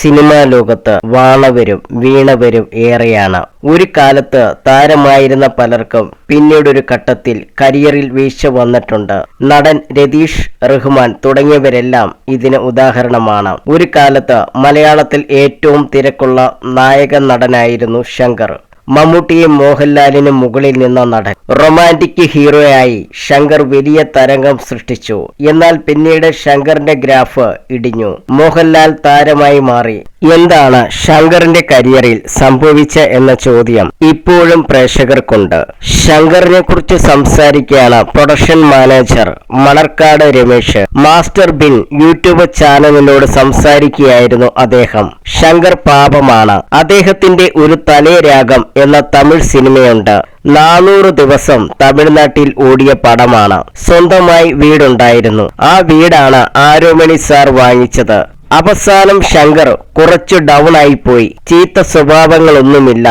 Cinema ലോകത്ത് വാണവരും വീണവരും ഏറെയാണ്. ഒരു കാലത്ത് താരമായിരുന്ന പലർക്കും പിന്നീടൊരു ഘട്ടത്തിൽ കരിയറിൽ വീഴ്ച വന്നിട്ടുണ്ട്. നടൻ രതീഷ്, റഹ്മാൻ തുടങ്ങിയവരെല്ലാം ഇതിന് ഉദാഹരണമാണ്. ഒരു കാലത്ത് മലയാളത്തിൽ ഏറ്റവും തിരക്കുള്ള നായക നടനായിരുന്നു ശങ്കർ. മമ്മൂട്ടിയും മോഹൻലാലിനും മുകളിൽ നിന്ന നടൻ. റൊമാന്റിക് ഹീറോയായി ശങ്കർ വലിയ തരംഗം സൃഷ്ടിച്ചു. എന്നാൽ പിന്നീട് ശങ്കറിന്റെ ഗ്രാഫ് ഇടിഞ്ഞു. മോഹൻലാൽ താരമായി മാറി. എന്താണ് ശങ്കറിന്റെ കരിയറിൽ സംഭവിച്ച എന്ന ചോദ്യം ഇപ്പോഴും പ്രേക്ഷകർക്കുണ്ട്. ശങ്കറിനെ കുറിച്ച് സംസാരിക്കുകയാണ് production manager Manarcad Ramesh. Master bin YouTube ചാനലിനോട് സംസാരിക്കുകയായിരുന്നു അദ്ദേഹം. ശങ്കർ പാപമാണ്. അദ്ദേഹത്തിന്റെ ഒരു തലേ രാഗം എന്ന തമിഴ് സിനിമയുണ്ട്. 400 ദിവസം തമിഴ്നാട്ടിൽ ഓടിയ പടമാണ്. സ്വന്തമായി വീടുണ്ടായിരുന്നു. ആ വീടാണ് ആരോമണി സാർ വാങ്ങിച്ചത്. അവസാനം ശങ്കർ കുറച്ചു ഡൗൺ ആയിപ്പോയി. ചീത്ത സ്വഭാവങ്ങളൊന്നുമില്ല.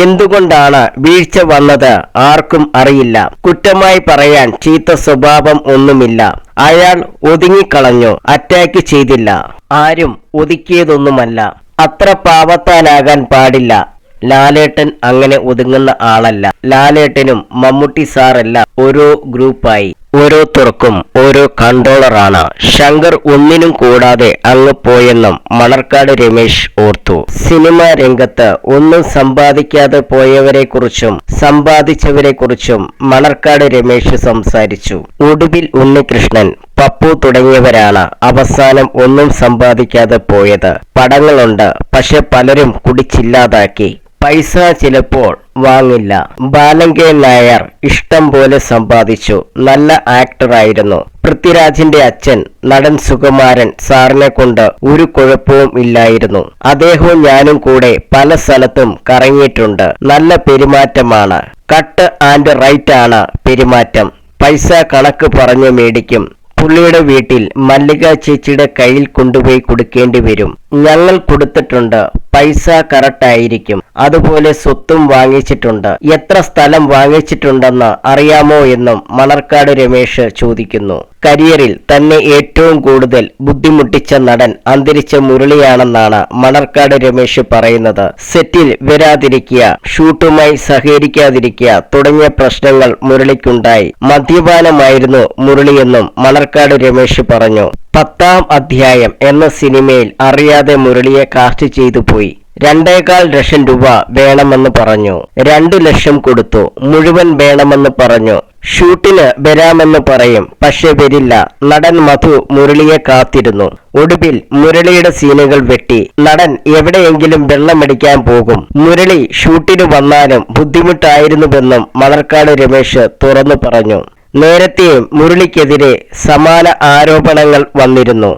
എന്തുകൊണ്ടാണ് വീഴ്ച വന്നത് ആർക്കും അറിയില്ല. കുറ്റമായി പറയാൻ ചീത്ത സ്വഭാവം ഒന്നുമില്ല. അയാൾ ഒതുങ്ങിക്കളഞ്ഞു. അറ്റാക്ക് ചെയ്തില്ല. ആരും ഒതുക്കിയതൊന്നുമല്ല. അത്ര പാവത്താനാകാൻ പാടില്ല. ലാലേട്ടൻ അങ്ങനെ ഒതുങ്ങുന്ന ആളല്ല. ലാലേട്ടനും മമ്മൂട്ടി സാറല്ല ഓരോ ഗ്രൂപ്പായി. ഓരോരുത്തർക്കും ഓരോ കൺട്രോളറാണ്. ശങ്കർ ഒന്നിനും കൂടാതെ അങ്ങ് പോയെന്നും മണർക്കാട് രമേശ് ഓർത്തു. സിനിമാ രംഗത്ത് ഒന്നും സമ്പാദിക്കാതെ പോയവരെക്കുറിച്ചും സമ്പാദിച്ചവരെക്കുറിച്ചും മണർക്കാട് രമേശ് സംസാരിച്ചു. ഒടുവിൽ ഉണ്ണികൃഷ്ണൻ, പപ്പു തുടങ്ങിയവരാണ് അവസാനം ഒന്നും സമ്പാദിക്കാതെ പോയത്. പടങ്ങളുണ്ട്, പക്ഷെ പലരും കുടിച്ചില്ലാതാക്കി. പൈസ ചിലപ്പോൾ വാങ്ങില്ല. ബാലങ്കേ നായർ ഇഷ്ടം പോലെ സമ്പാദിച്ചു. നല്ല ആക്ടറായിരുന്നു. പൃഥ്വിരാജിന്റെ അച്ഛൻ നടൻ സുകുമാരൻ സാറിനെ കൊണ്ട് ഒരു കുഴപ്പവും ഇല്ലായിരുന്നു. അദ്ദേഹവും ഞാനും കൂടെ പല സ്ഥലത്തും കറങ്ങിയിട്ടുണ്ട്. നല്ല പെരുമാറ്റമാണ്. കട്ട് ആൻഡ് റൈറ്റ് ആണ് പെരുമാറ്റം. പൈസ കണക്ക് പറഞ്ഞു മേടിക്കും. പുള്ളിയുടെ വീട്ടിൽ മല്ലിക ചേച്ചിയുടെ കയ്യിൽ കൊണ്ടുപോയി കൊടുക്കേണ്ടി വരും. ഞങ്ങൾ കൊടുത്തിട്ടുണ്ട്. പൈസ കറക്റ്റ് ആയിരിക്കും. അതുപോലെ സ്വത്തും വാങ്ങിച്ചിട്ടുണ്ട്. എത്ര സ്ഥലം വാങ്ങിച്ചിട്ടുണ്ടെന്ന് അറിയാമോ എന്നും മണർക്കാട് രമേശ് ചോദിക്കുന്നു. കരിയറിൽ തന്നെ ഏറ്റവും കൂടുതൽ ബുദ്ധിമുട്ടിച്ച നടൻ അന്തരിച്ച മുരളിയാണെന്നാണ് മണർക്കാട് രമേശ് പറയുന്നത്. സെറ്റിൽ വരാതിരിക്കുക, ഷൂട്ടുമായി സഹകരിക്കാതിരിക്കുക തുടങ്ങിയ പ്രശ്നങ്ങൾ മുരളിക്കുണ്ടായി. മദ്യപാനമായിരുന്നു മുരളിയെന്നും മണർക്കാട് രമേശ് പറഞ്ഞു. 10-ാം അധ്യായം എന്ന സിനിമയിൽ അറിയാതെ മുരളിയെ കാസ്റ്റ് ചെയ്തു പോയി. 2.25 ലക്ഷം രൂപ വേണമെന്ന് പറഞ്ഞു. 2 ലക്ഷം കൊടുത്തു. മുഴുവൻ വേണമെന്ന് പറഞ്ഞു. ഷൂട്ടിന് വരാമെന്ന് പറയും, പക്ഷെ വരില്ല. നടൻ മധു മുരളിയെ കാത്തിരുന്നു. ഒടുവിൽ മുരളിയുടെ സീനുകൾ വെട്ടി. നടൻ എവിടെയെങ്കിലും വെള്ളമടിക്കാൻ പോകും. മുരളി ഷൂട്ടിന് വന്നാലും ബുദ്ധിമുട്ടായിരുന്നുവെന്നും മണർക്കാട് രമേശ് തുറന്നു പറഞ്ഞു. നേരത്തെയും മുരളിക്കെതിരെ സമാന ആരോപണങ്ങൾ വന്നിരുന്നു.